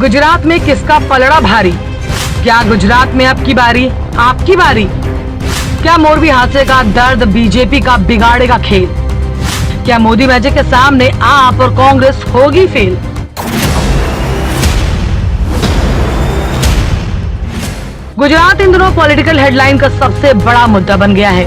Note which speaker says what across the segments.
Speaker 1: गुजरात में किसका पलड़ा भारी? क्या गुजरात में अब की बारी आपकी बारी? क्या मोरबी हादसे का दर्द बीजेपी का बिगाड़ेगा खेल? क्या मोदी मैजिक के सामने आप और कांग्रेस होगी फेल? गुजरात इन दिनों पॉलिटिकल हेडलाइन का सबसे बड़ा मुद्दा बन गया है।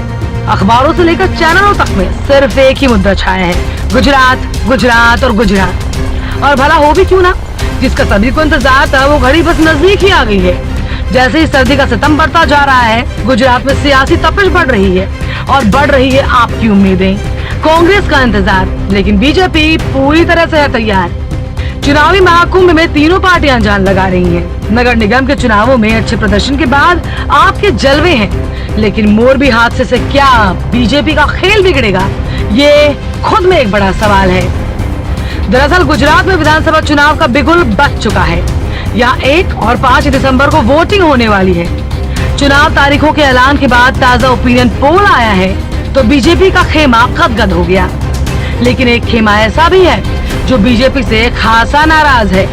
Speaker 1: अखबारों से लेकर चैनलों तक में सिर्फ एक ही मुद्दा छाया है, गुजरात, गुजरात और गुजरात। और भला हो भी क्यों ना, जिसका सभी को इंतजार था वो घड़ी बस नजदीक ही आ गई है। जैसे ही सर्दी का सितम बढ़ता जा रहा है, गुजरात में सियासी तपिश बढ़ रही है और बढ़ रही है आपकी उम्मीदें, कांग्रेस का इंतजार। लेकिन बीजेपी पूरी तरह से है तैयार। चुनावी महाकुंभ में तीनों पार्टियां जान लगा रही हैं। नगर निगम के चुनावों में अच्छे प्रदर्शन के बाद आपके जलवे हैं, लेकिन मोरबी हादसे से क्या बीजेपी का खेल बिगड़ेगा, ये खुद में एक बड़ा सवाल है। दरअसल गुजरात में विधानसभा चुनाव का बिगुल बज चुका है। यहाँ 1 और 5 दिसंबर को वोटिंग होने वाली है। चुनाव तारीखों के ऐलान के बाद ताजा ओपिनियन पोल आया है तो बीजेपी का खेमा गदगद हो गया। लेकिन एक खेमा ऐसा भी है जो बीजेपी से खासा नाराज है।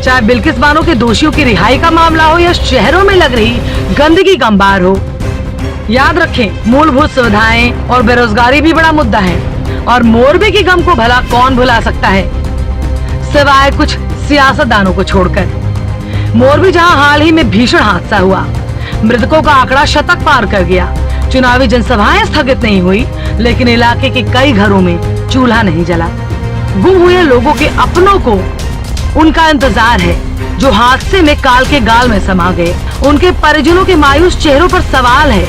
Speaker 1: चाहे बिल्किस बानो के दोषियों की रिहाई का मामला हो या शहरों में लग रही गंदगी का अंबार हो। याद रखें, मूलभूत सुविधाएं और बेरोजगारी भी बड़ा मुद्दा है। और मोरबी की गम को भला कौन भुला सकता है, सिवाय कुछ सियासतदानों को छोड़कर। मोरबी जहां हाल ही में भीषण हादसा हुआ, मृतकों का आंकड़ा शतक पार कर गया। चुनावी जनसभाएं स्थगित नहीं हुई, लेकिन इलाके के कई घरों में चूल्हा नहीं जला। गुम हुए लोगों के अपनों को उनका इंतजार है, जो हादसे में काल के गाल में समा गए। उनके परिजनों के मायूस चेहरों पर सवाल है।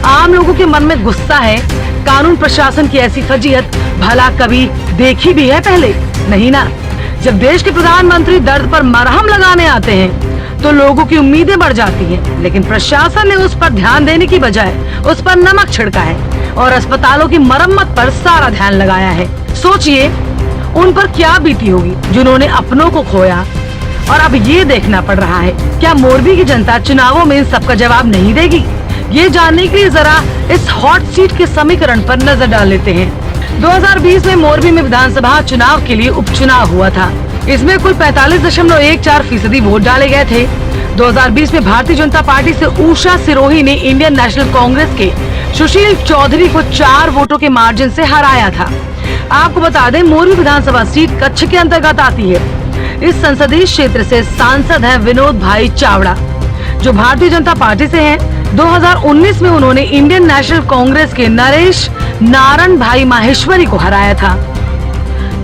Speaker 1: आम लोगों के मन में गुस्सा है। कानून प्रशासन की ऐसी फजीहत भला कभी देखी भी है पहले? नहीं ना। जब देश के प्रधानमंत्री दर्द पर मरहम लगाने आते हैं तो लोगों की उम्मीदें बढ़ जाती हैं, लेकिन प्रशासन ने उस पर ध्यान देने की बजाय उस पर नमक छिड़का है और अस्पतालों की मरम्मत पर सारा ध्यान लगाया है। सोचिए उन पर क्या बीती होगी जिन्होंने अपनों को खोया और अब ये देखना पड़ रहा है। क्या मोरबी की जनता चुनावों में इन सबका जवाब नहीं देगी? ये जानने के लिए जरा इस हॉट सीट के समीकरण पर नजर डाल लेते हैं। 2020 में मोरबी में विधानसभा चुनाव के लिए उपचुनाव हुआ था। इसमें कुल 45.14% वोट डाले गए थे। 2020 में भारतीय जनता पार्टी से उषा सिरोही ने इंडियन नेशनल कांग्रेस के सुशील चौधरी को 4 वोटों के मार्जिन से हराया था। आपको बता दें, मोरबी विधानसभा सीट कच्छ के अंतर्गत आती है। इस संसदीय क्षेत्र से सांसद हैं विनोद भाई चावड़ा, जो भारतीय जनता पार्टी से हैं। 2019 में उन्होंने इंडियन नेशनल कांग्रेस के नरेश नारायण भाई माहेश्वरी को हराया था।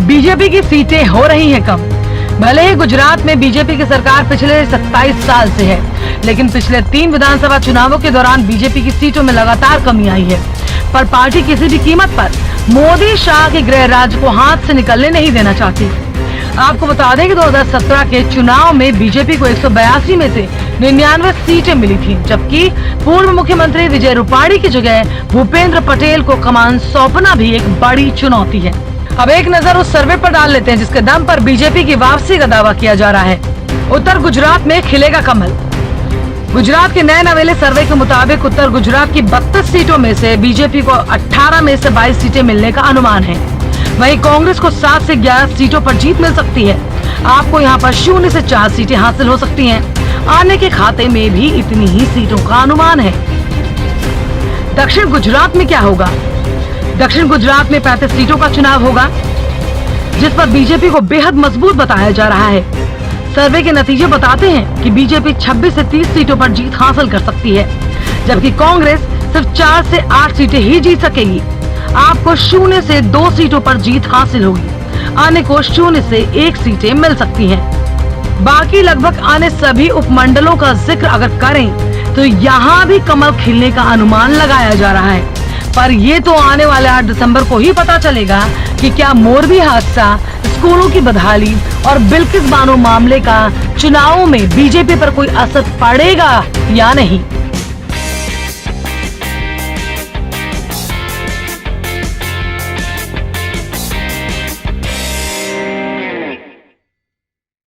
Speaker 1: बीजेपी की सीटें हो रही हैं कम। भले ही गुजरात में बीजेपी की सरकार पिछले 27 साल से है, लेकिन पिछले 3 विधानसभा चुनावों के दौरान बीजेपी की सीटों में लगातार कमी आई है। पर पार्टी किसी भी कीमत पर मोदी शाह के गृह राज्य को हाथ से निकलने नहीं देना चाहती। आपको बता दें कि 2017 के चुनाव में बीजेपी को 182 में से 99 सीटें मिली थी, जबकि पूर्व मुख्यमंत्री विजय रूपाणी की जगह भूपेंद्र पटेल को कमान सौंपना भी एक बड़ी चुनौती है। अब एक नजर उस सर्वे पर डाल लेते हैं जिसके दम पर बीजेपी की वापसी का दावा किया जा रहा है। उत्तर गुजरात में खिलेगा कमल। गुजरात के नए नवेले सर्वे के मुताबिक उत्तर गुजरात की 32 सीटों में से बीजेपी को 18 में से 22 सीटें मिलने का अनुमान है। वहीं कांग्रेस को 7 से 11 सीटों पर जीत मिल सकती है। आपको यहां पर 0 से 4 सीटें हासिल हो सकती हैं। आने के खाते में भी इतनी ही सीटों का अनुमान है। दक्षिण गुजरात में क्या होगा? दक्षिण गुजरात में 35 सीटों का चुनाव होगा, जिस पर बीजेपी को बेहद मजबूत बताया जा रहा है। सर्वे के नतीजे बताते हैं कि बीजेपी 26 से 30 सीटों पर जीत हासिल कर सकती है, जबकि कांग्रेस सिर्फ 4 से 8 सीटें ही जीत सकेगी। आपको 0 से 2 सीटों पर जीत हासिल होगी। आने को 0 से 1 सीटें मिल सकती हैं। बाकी लगभग आने सभी उपमंडलों का जिक्र अगर करें तो यहाँ भी कमल खिलने का अनुमान लगाया जा रहा है। पर ये तो आने वाले 8 दिसंबर को ही पता चलेगा कि क्या मोरबी हादसा, स्कूलों की बदहाली और बिल्किस बानो मामले का चुनावों में बीजेपी पर कोई असर पड़ेगा या नहीं।